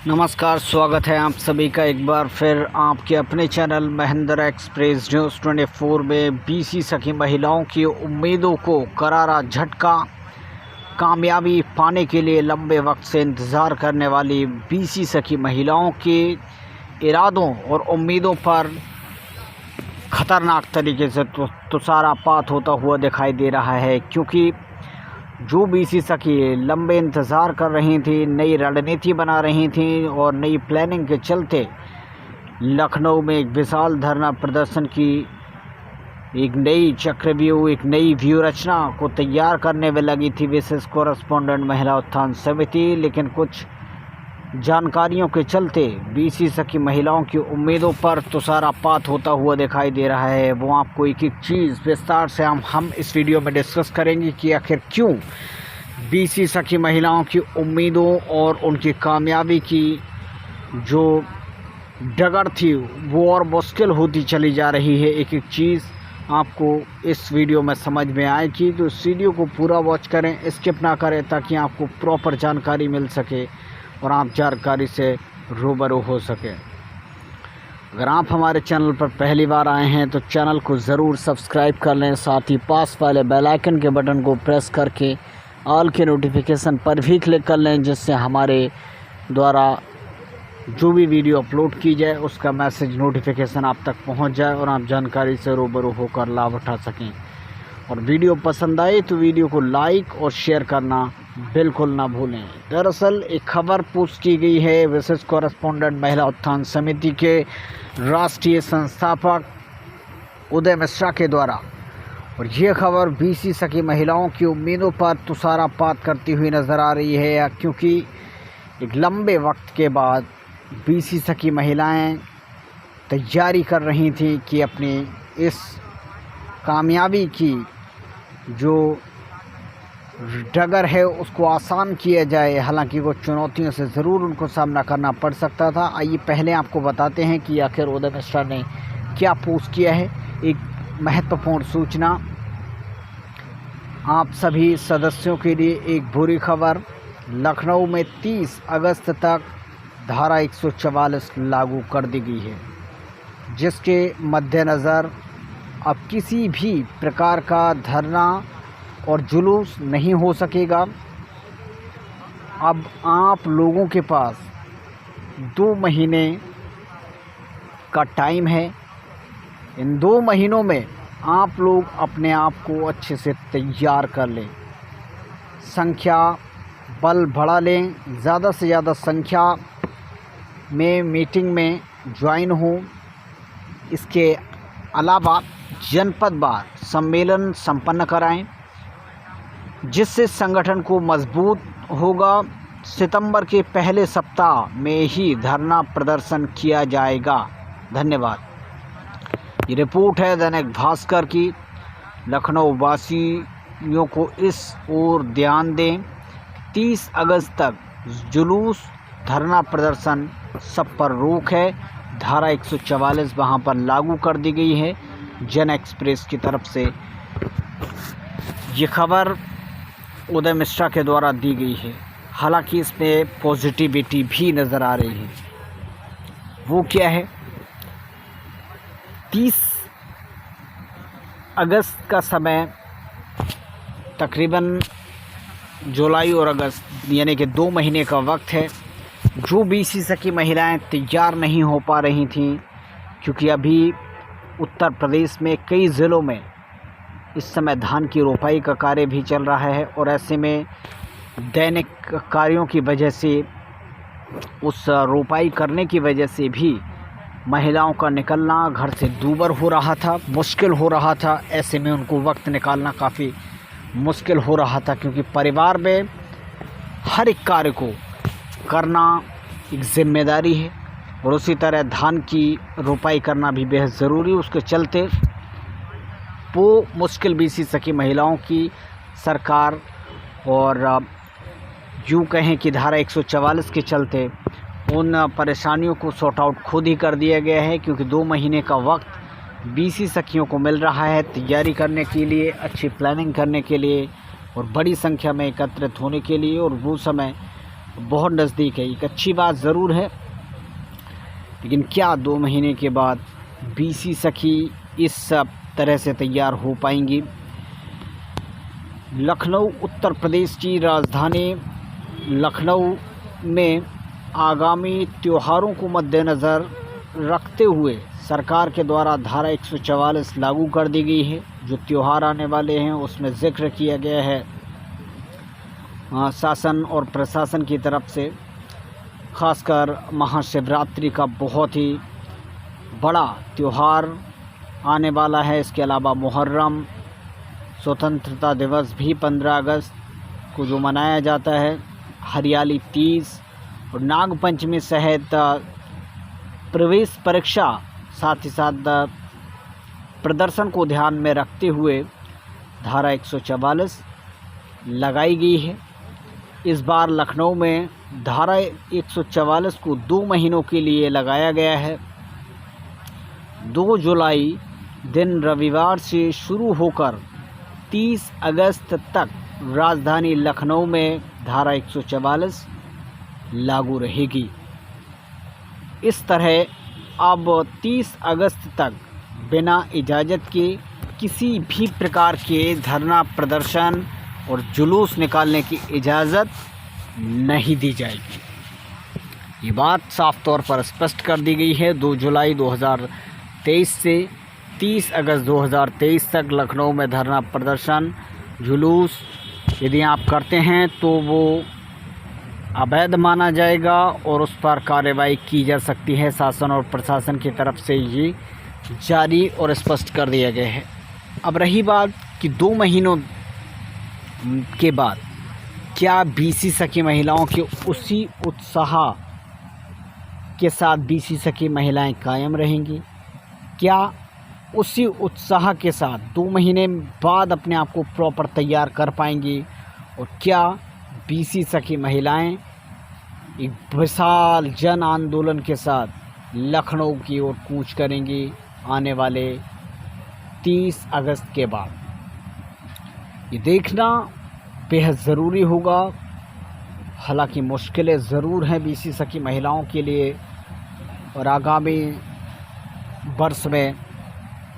नमस्कार, स्वागत है आप सभी का एक बार फिर आपके अपने चैनल महेंद्र एक्सप्रेस न्यूज़ 24 में। बीसी सखी महिलाओं की उम्मीदों को करारा झटका। कामयाबी पाने के लिए लंबे वक्त से इंतज़ार करने वाली बीसी सखी महिलाओं के इरादों और उम्मीदों पर ख़तरनाक तरीके से तुषारपात होता हुआ दिखाई दे रहा है, क्योंकि जो बीसी सखी लंबे इंतज़ार कर रही थी, नई रणनीति बना रही थी और नई प्लानिंग के चलते लखनऊ में एक विशाल धरना प्रदर्शन की एक नई चक्रव्यूह, एक नई व्यूह रचना को तैयार करने में लगी थी विशेष कॉरेस्पॉन्डेंट महिला उत्थान समिति। लेकिन कुछ जानकारियों के चलते बीसी सखी महिलाओं की उम्मीदों पर तुषारपात होता हुआ दिखाई दे रहा है। वो आपको एक एक चीज़ विस्तार से हम इस वीडियो में डिस्कस करेंगे कि आखिर क्यों बीसी सखी महिलाओं की उम्मीदों और उनकी कामयाबी की जो डगर थी वो और मुश्किल होती चली जा रही है। एक एक चीज़ आपको इस वीडियो में समझ में आएगी, तो इस वीडियो को पूरा वॉच करें, स्किप ना करें, ताकि आपको प्रॉपर जानकारी मिल सके और आप जानकारी से रूबरू हो सके। अगर आप हमारे चैनल पर पहली बार आए हैं तो चैनल को ज़रूर सब्सक्राइब कर लें, साथ ही पास वाले बेल आइकन के बटन को प्रेस करके ऑल के नोटिफिकेशन पर भी क्लिक कर लें, जिससे हमारे द्वारा जो भी वीडियो अपलोड की जाए उसका मैसेज नोटिफिकेशन आप तक पहुंच जाए और आप जानकारी से रूबरू होकर लाभ उठा सकें। और वीडियो पसंद आए तो वीडियो को लाइक और शेयर करना बिल्कुल ना भूलें। दरअसल एक खबर पोस्ट की गई है विशेष कॉरेस्पॉन्डेंट महिला उत्थान समिति के राष्ट्रीय संस्थापक उदय मिश्रा के द्वारा, और ये खबर बीसी सखी महिलाओं की उम्मीदों पर तुषारपात करती हुई नज़र आ रही है, क्योंकि एक लंबे वक्त के बाद बीसी सखी महिलाएं तैयारी कर रही थी कि अपनी इस कामयाबी की जो डगर है उसको आसान किया जाए। हालांकि वो चुनौतियों से ज़रूर उनको सामना करना पड़ सकता था। आइए पहले आपको बताते हैं कि आखिर उदय मिश्रा ने क्या पोस्ट किया है। एक महत्वपूर्ण सूचना आप सभी सदस्यों के लिए, एक बुरी खबर। लखनऊ में 30 अगस्त तक धारा 144 लागू कर दी गई है, जिसके मद्देनज़र अब किसी भी प्रकार का धरना और जुलूस नहीं हो सकेगा। अब आप लोगों के पास 2 महीने का टाइम है। इन 2 महीनों में आप लोग अपने आप को अच्छे से तैयार कर लें, संख्या बल बढ़ा लें, ज़्यादा से ज़्यादा संख्या में मीटिंग में ज्वाइन हो। इसके अलावा जनपदवार सम्मेलन संपन्न कराएं, जिससे संगठन को मजबूत होगा। सितंबर के पहले सप्ताह में ही धरना प्रदर्शन किया जाएगा। धन्यवाद। ये रिपोर्ट है दैनिक भास्कर की। लखनऊ वासियों को इस ओर ध्यान दें। 30 अगस्त तक जुलूस, धरना प्रदर्शन सब पर रोक है। धारा 144 वहाँ पर लागू कर दी गई है। जन एक्सप्रेस की तरफ से ये खबर उदय मिश्रा के द्वारा दी गई है। हालांकि इसमें पॉजिटिविटी भी नज़र आ रही है। वो क्या है? 30 अगस्त का समय, तकरीबन जुलाई और अगस्त यानी कि 2 महीने का वक्त है। जो बीसी सखी महिलाएं तैयार नहीं हो पा रही थीं, क्योंकि अभी उत्तर प्रदेश में कई ज़िलों में इस समय धान की रोपाई का कार्य भी चल रहा है, और ऐसे में दैनिक कार्यों की वजह से, उस रोपाई करने की वजह से भी महिलाओं का निकलना घर से दूभर हो रहा था, मुश्किल हो रहा था। ऐसे में उनको वक्त निकालना काफ़ी मुश्किल हो रहा था, क्योंकि परिवार में हर एक कार्य को करना एक जिम्मेदारी है, और उसी तरह धान की रोपाई करना भी बेहद ज़रूरी। उसके चलते वो मुश्किल बीसी सखी महिलाओं की सरकार, और यूँ कहें कि धारा 144 के चलते उन परेशानियों को सॉर्ट आउट खुद ही कर दिया गया है, क्योंकि 2 महीने का वक्त बीसी सखियों को मिल रहा है तैयारी करने के लिए, अच्छी प्लानिंग करने के लिए और बड़ी संख्या में एकत्रित होने के लिए। और वो समय बहुत नज़दीक है। एक अच्छी बात ज़रूर है, लेकिन क्या 2 महीने के बाद बीसी सखी इस सब तरह से तैयार हो पाएंगी? लखनऊ उत्तर प्रदेश की राजधानी लखनऊ में आगामी त्योहारों को मद्देनज़र रखते हुए सरकार के द्वारा धारा 144 लागू कर दी गई है। जो त्यौहार आने वाले हैं उसमें ज़िक्र किया गया है शासन और प्रशासन की तरफ से, ख़ासकर महाशिवरात्रि का बहुत ही बड़ा त्यौहार आने वाला है। इसके अलावा मुहर्रम, स्वतंत्रता दिवस भी 15 अगस्त को जो मनाया जाता है, हरियाली तीज और नागपंचमी सहित प्रवेश परीक्षा, साथ ही साथ प्रदर्शन को ध्यान में रखते हुए धारा 144 लगाई गई है। इस बार लखनऊ में धारा 144 को 2 महीनों के लिए लगाया गया है। 2 जुलाई दिन रविवार से शुरू होकर 30 अगस्त तक राजधानी लखनऊ में धारा 144 लागू रहेगी। इस तरह अब 30 अगस्त तक बिना इजाज़त के किसी भी प्रकार के धरना प्रदर्शन और जुलूस निकालने की इजाज़त नहीं दी जाएगी। ये बात साफ तौर पर स्पष्ट कर दी गई है। 2 जुलाई 2023 से 30 अगस्त 2023 तक लखनऊ में धरना प्रदर्शन, जुलूस यदि आप करते हैं तो वो अवैध माना जाएगा और उस पर कार्रवाई की जा सकती है। शासन और प्रशासन की तरफ से ये जारी और स्पष्ट कर दिया गया है। अब रही बात कि 2 महीनों के बाद क्या बीसी सखी महिलाओं के उसी उत्साह के साथ बीसी सखी महिलाएं कायम रहेंगी? क्या उसी उत्साह के साथ 2 महीने बाद अपने आप को प्रॉपर तैयार कर पाएंगी? और क्या बीसी सखी महिलाएं एक विशाल जन आंदोलन के साथ लखनऊ की ओर कूच करेंगी आने वाले 30 अगस्त के बाद? ये देखना बेहद ज़रूरी होगा। हालांकि मुश्किलें ज़रूर हैं बीसी सखी महिलाओं के लिए, और आगामी वर्ष में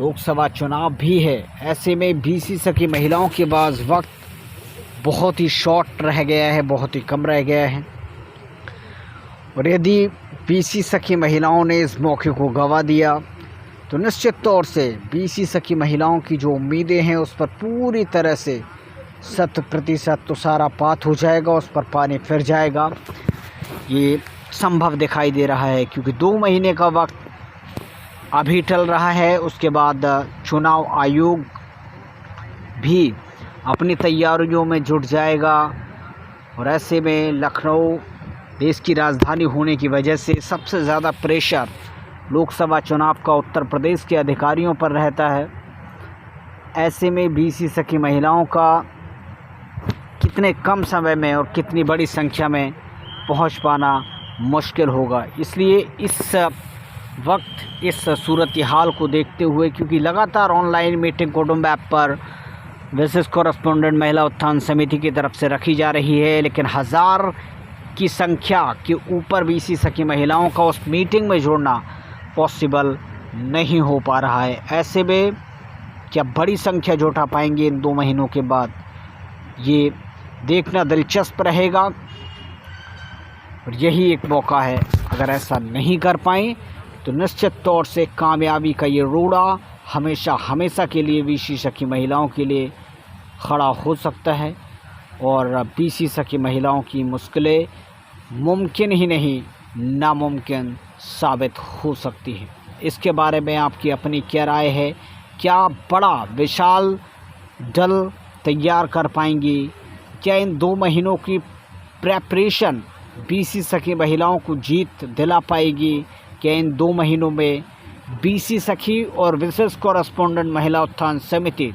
लोकसभा चुनाव भी है। ऐसे में बीसी सखी महिलाओं के पास वक्त बहुत ही शॉर्ट रह गया है, बहुत ही कम रह गया है। और यदि बीसी सखी महिलाओं ने इस मौके को गंवा दिया तो निश्चित तौर से बीसी सखी महिलाओं की जो उम्मीदें हैं उस पर पूरी तरह से 100% तुषारपात हो जाएगा, उस पर पानी फिर जाएगा। ये संभव दिखाई दे रहा है, क्योंकि 2 महीने का वक्त अभी टल रहा है। उसके बाद चुनाव आयोग भी अपनी तैयारियों में जुट जाएगा, और ऐसे में लखनऊ देश की राजधानी होने की वजह से सबसे ज़्यादा प्रेशर लोकसभा चुनाव का उत्तर प्रदेश के अधिकारियों पर रहता है। ऐसे में बीसी सखी महिलाओं का कितने कम समय में और कितनी बड़ी संख्या में पहुंच पाना मुश्किल होगा। इसलिए इस वक्त इस सूरत हाल को देखते हुए, क्योंकि लगातार ऑनलाइन मीटिंग कुटुंब ऐप पर विशेष कॉरेस्पोंडेंट महिला उत्थान समिति की तरफ से रखी जा रही है, लेकिन 1000 की संख्या के ऊपर बीसी सखी महिलाओं का उस मीटिंग में जोड़ना पॉसिबल नहीं हो पा रहा है। ऐसे में क्या बड़ी संख्या जुटा पाएंगे इन 2 महीनों के बाद, ये देखना दिलचस्प रहेगा। और यही एक मौका है, अगर ऐसा नहीं कर पाएँ तो निश्चित तौर से कामयाबी का ये रोड़ा हमेशा हमेशा के लिए बीसी सखी महिलाओं के लिए खड़ा हो सकता है, और बीसी सखी महिलाओं की मुश्किलें मुमकिन ही नहीं नामुमकिन साबित हो सकती है। इसके बारे में आपकी अपनी क्या राय है? क्या बड़ा विशाल दल तैयार कर पाएंगी? क्या इन 2 महीनों की प्रेपरेशन बीसी सखी महिलाओं को जीत दिला पाएगी? क्या इन 2 महीनों में बीसी सखी और विशेष कॉरेस्पोंडेंट महिला उत्थान समिति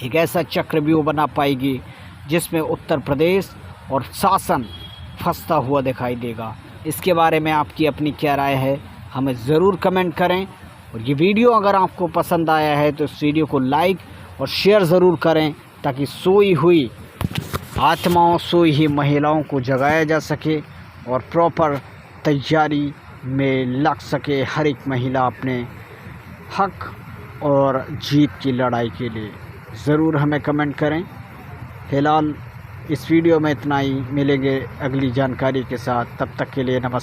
एक ऐसा चक्रव्यूह बना पाएगी जिसमें उत्तर प्रदेश और शासन फंसता हुआ दिखाई देगा? इसके बारे में आपकी अपनी क्या राय है, हमें ज़रूर कमेंट करें। और ये वीडियो अगर आपको पसंद आया है तो इस वीडियो को लाइक और शेयर ज़रूर करें, ताकि सोई हुई आत्माओं सोई ही महिलाओं को जगाया जा सके और प्रॉपर तैयारी में लग सके हर एक महिला अपने हक और जीत की लड़ाई के लिए। ज़रूर हमें कमेंट करें। फ़िलहाल इस वीडियो में इतना ही, मिलेंगे अगली जानकारी के साथ, तब तक के लिए नमस्कार।